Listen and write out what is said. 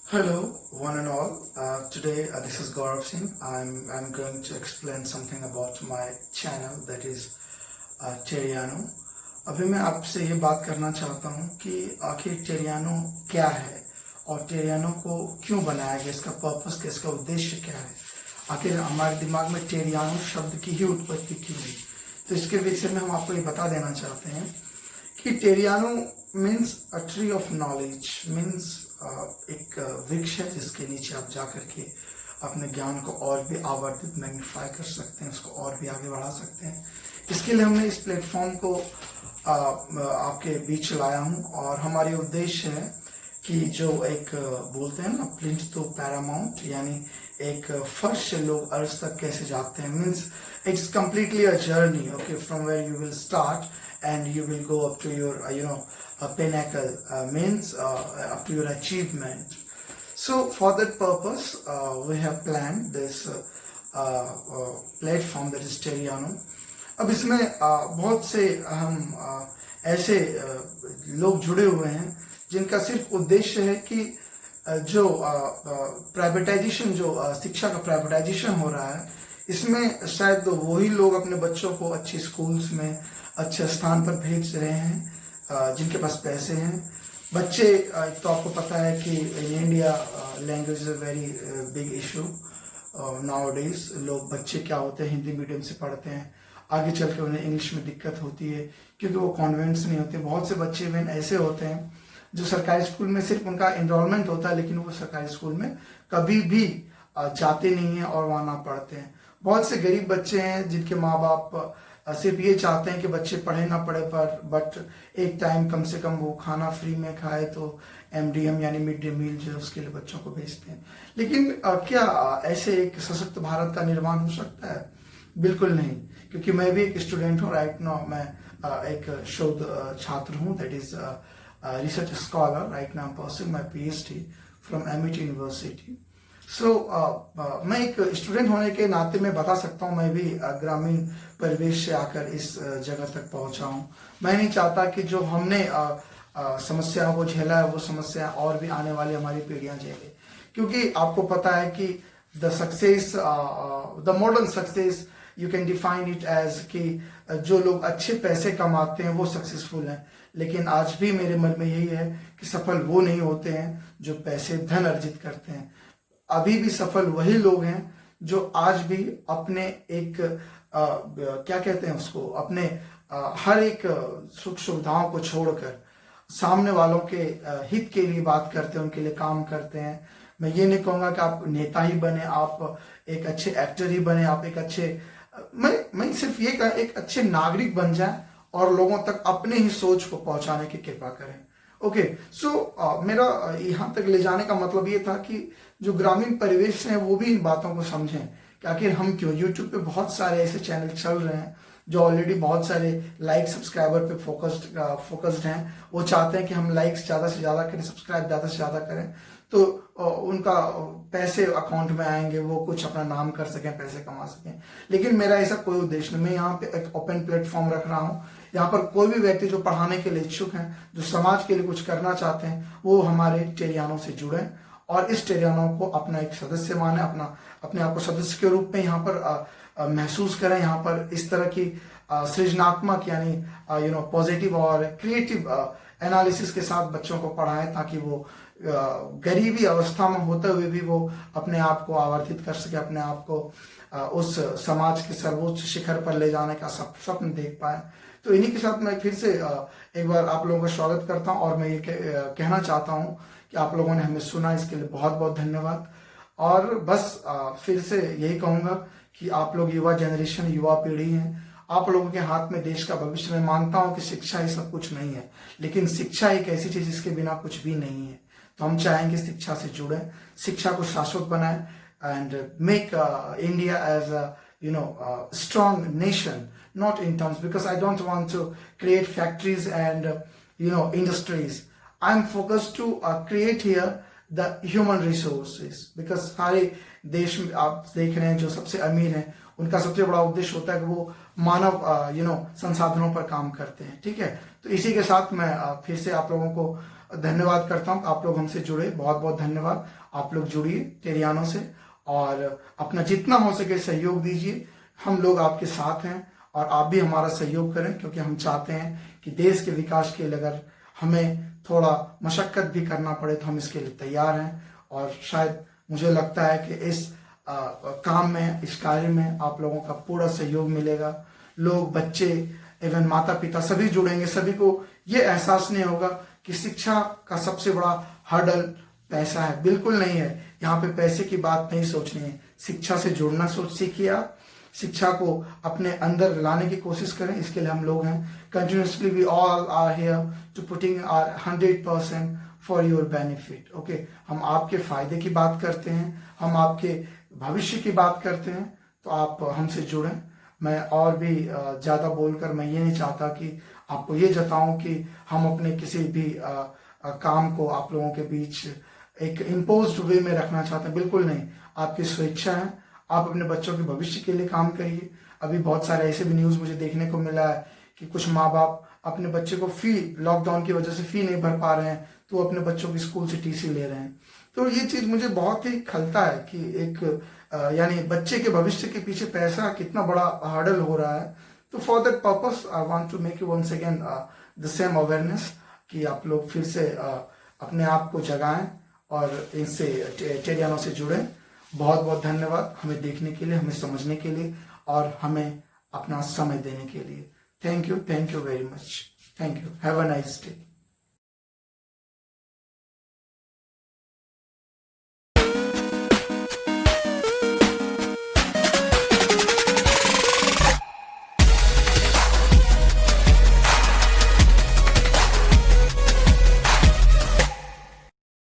Hello, one and all. Today, this is Gaurav Singh. I'm going to explain something about my channel that is टेरियानो। अभी मैं आपसे ये बात करना चाहता हूँ कि आखिर टेरियानो क्या है और टेरियानो को क्यों बनाया गया, इसका पर्पस क्या, इसका उद्देश्य क्या है, आखिर हमारे दिमाग में टेरियानो शब्द की ही उत्पत्ति क्यों हुई। तो इसके विषय में हम आपको ये बता देना चाहते हैं कि टेरियानो means a tree of knowledge, means एक वृक्ष है जिसके नीचे आप जा करके अपने ज्ञान को और भी आवर्धित मैग्नीफाई कर सकते हैं, उसको और भी आगे बढ़ा सकते हैं। इसके लिए हमने इस प्लेटफॉर्म को आपके बीच लाया हूँ और हमारी उद्देश्य है कि जो एक बोलते हैं ना प्लिंथ टू पैरामाउंट, यानी एक फर्श से लोग अर्श तक कैसे जाते हैं, means it's completely a journey, okay, from where you will start and you will go up to your a pinnacle, means up to your achievement. So for that purpose we have planned this platform that is टेरियानो। अब इसमें बहुत से हम ऐसे लोग जुड़े हुए हैं जिनका सिर्फ उद्देश्य है कि जो प्राइवेटाइजेशन, जो शिक्षा का प्राइवेटाइजेशन हो रहा है, इसमें शायद वही लोग अपने बच्चों को अच्छे स्कूल्स में अच्छे स्थान पर भेज रहे हैं जिनके पास पैसे हैं। बच्चे, तो आपको पता है कि in India language is a very big issue now days. लोग, बच्चे क्या होते हैं, हिंदी मीडियम से पढ़ते हैं, आगे चल के उन्हें इंग्लिश में दिक्कत होती है क्योंकि वो कॉन्वेंट्स नहीं होते। बहुत से बच्चे इवन ऐसे होते हैं जो सरकारी स्कूल में सिर्फ उनका इनरोलमेंट होता है लेकिन वो सरकारी स्कूल में कभी भी जाते नहीं हैं और वहाँ ना पढ़ते हैं। बहुत से गरीब बच्चे हैं जिनके माँ बाप सिर्फ ये चाहते हैं कि बच्चे पढ़े ना पढ़े पर बट एक टाइम कम से कम वो खाना फ्री में खाए, तो MDM यानी मिड डे मील जो है उसके लिए बच्चों को भेजते हैं। लेकिन क्या ऐसे एक सशक्त भारत का निर्माण हो सकता है? बिल्कुल नहीं, क्योंकि मैं भी एक स्टूडेंट हूँ। राइट नाउ मैं एक शोध छात्र हूँ, that is research scholar. Right now pursuing my PhD from MIT university. So मैं एक स्टूडेंट होने के नाते मैं बता सकता हूँ, मैं भी ग्रामीण परिवेश से आकर इस जगह तक पहुँचा हूँ। मैं नहीं चाहता कि जो हमने समस्याओं को झेला है वो समस्या और भी आने वाली हमारी पीढ़ियाँ झेले, क्योंकि आपको पता है कि the success, the modern success, you can define it as कि जो लोग अच्छे पैसे कमाते हैं वो सक्सेसफुल हैं। लेकिन आज भी मेरे मन में यही है कि सफल वो नहीं होते हैं जो पैसे, धन अर्जित करते हैं। अभी भी सफल वही लोग हैं जो आज भी अपने एक क्या कहते हैं उसको, अपने हर एक सुख सुविधाओं को छोड़कर सामने वालों के हित के लिए बात करते हैं, उनके लिए काम करते हैं। मैं ये नहीं कहूँगा कि आप नेता ही बने, आप एक अच्छे एक्टर ही बने, आप एक अच्छे, मैं सिर्फ ये कह, एक अच्छे नागरिक बन जाए और लोगों तक अपने ही सोच को पहुंचाने की कृपा करें। ओके, सो मेरा यहाँ तक ले जाने का मतलब ये था कि जो ग्रामीण परिवेश हैं वो भी इन बातों को समझें कि आखिर हम क्यों। यूट्यूब पे बहुत सारे ऐसे चैनल चल रहे हैं जो ऑलरेडी बहुत सारे लाइक सब्सक्राइबर पे फोकस्ड हैं। वो चाहते हैं कि हम लाइक्स ज़्यादा से ज़्यादा करें, सब्सक्राइब ज़्यादा से ज़्यादा करें, तो उनका पैसे अकाउंट में आएंगे, वो कुछ अपना नाम कर सकें, पैसे कमा सकें। लेकिन मेरा ऐसा कोई उद्देश्य नहीं। मैं यहाँ पे एक ओपन प्लेटफॉर्म रख रहा हूँ। यहाँ पर कोई भी व्यक्ति जो पढ़ाने के लिए इच्छुक हैं, जो समाज के लिए कुछ करना चाहते हैं, वो हमारे टेरियानो से जुड़े और इस टेरियानो को अपना एक सदस्य माने, अपने आप को सदस्य के रूप में यहाँ पर महसूस करें। यहाँ पर इस तरह की सृजनात्मक यानी पॉजिटिव और क्रिएटिव एनालिसिस के साथ बच्चों को पढ़ाएं ताकि वो गरीबी अवस्था में होते हुए भी वो अपने आप को आवर्धित कर सके, अपने आप को उस समाज के सर्वोच्च शिखर पर ले जाने का स्वप्न देख पाए। तो इन्हीं के साथ मैं फिर से एक बार आप लोगों का स्वागत करता हूं और मैं ये कहना चाहता हूं कि आप लोगों ने हमें सुना, इसके लिए बहुत बहुत धन्यवाद। और बस फिर से यही कहूंगा कि आप लोग युवा जनरेशन, युवा पीढ़ी हैं, आप लोगों के हाथ में देश का भविष्य। मैं मानता हूं कि शिक्षा ही सब कुछ नहीं है, लेकिन शिक्षा एक ऐसी चीज जिसके बिना कुछ भी नहीं है। तो हम चाहेंगे शिक्षा से जुड़े, शिक्षा को शाश्वत बनाएं and make India as a strong nation, not in terms, because I don't want to create factories and industries. I'm focused to create here the human resources, because सारे देश में आप देख रहे हैं जो सबसे अमीर हैं उनका सबसे बड़ा उद्देश्य होता है कि वो मानव संसाधनों पर काम करते हैं। ठीक है, तो इसी के साथ मैं फिर से आप लोगों को धन्यवाद करता हूँ। आप लोग हमसे जुड़े, बहुत बहुत धन्यवाद। आप लोग जुड़िए टेरियानो से और अपना जितना हो सके सहयोग दीजिए। हम लोग आपके साथ हैं और आप भी हमारा सहयोग करें, क्योंकि हम चाहते हैं कि देश के विकास के लिए अगर हमें थोड़ा मशक्कत भी करना पड़े तो हम इसके लिए तैयार हैं। और शायद मुझे लगता है कि इस काम में, इस कार्य में आप लोगों का पूरा सहयोग मिलेगा। लोग, बच्चे, इवन माता पिता सभी जुड़ेंगे। सभी को ये एहसास नहीं होगा कि शिक्षा का सबसे बड़ा हर्डल पैसा है। बिल्कुल नहीं है। यहाँ पे पैसे की बात नहीं सोचनी है। शिक्षा से जुड़ना सीखिए। आप शिक्षा को अपने अंदर लाने की कोशिश करें। इसके लिए हम लोग हैं। Continuously we all are here to putting our 100% for your benefit. Okay, हम आपके फायदे की बात करते हैं, हम आपके भविष्य की बात करते हैं। तो आप हमसे जुड़ें। मैं और भी ज़्यादा बोलकर मैं ये नहीं चाहता कि आपको ये जताऊं कि हम अपने किसी भी काम को आप लोगों के बीच एक इम्पोज्ड वे में रखना चाहते हैं। बिल्कुल नहीं। आपकी स्वेच्छा है। आप अपने बच्चों के भविष्य के लिए काम करिए। अभी बहुत सारे ऐसे भी न्यूज़ मुझे देखने को मिला है कि कुछ माँ बाप अपने बच्चे को फी, लॉकडाउन की वजह से फी नहीं भर पा रहे हैं तो अपने बच्चों की स्कूल से टीसी ले रहे हैं। तो ये चीज़ मुझे बहुत ही खलता है कि एक यानी बच्चे के भविष्य के पीछे पैसा कितना बड़ा हर्डल हो रहा है। तो for that purpose I want to make you once again the same awareness कि आप लोग फिर से अपने आप को जगाएं और इनसे टेरियानो से जुड़ें। बहुत बहुत धन्यवाद हमें देखने के लिए, हमें समझने के लिए और हमें अपना समय देने के लिए। Thank you very much. Thank you. Have a nice day.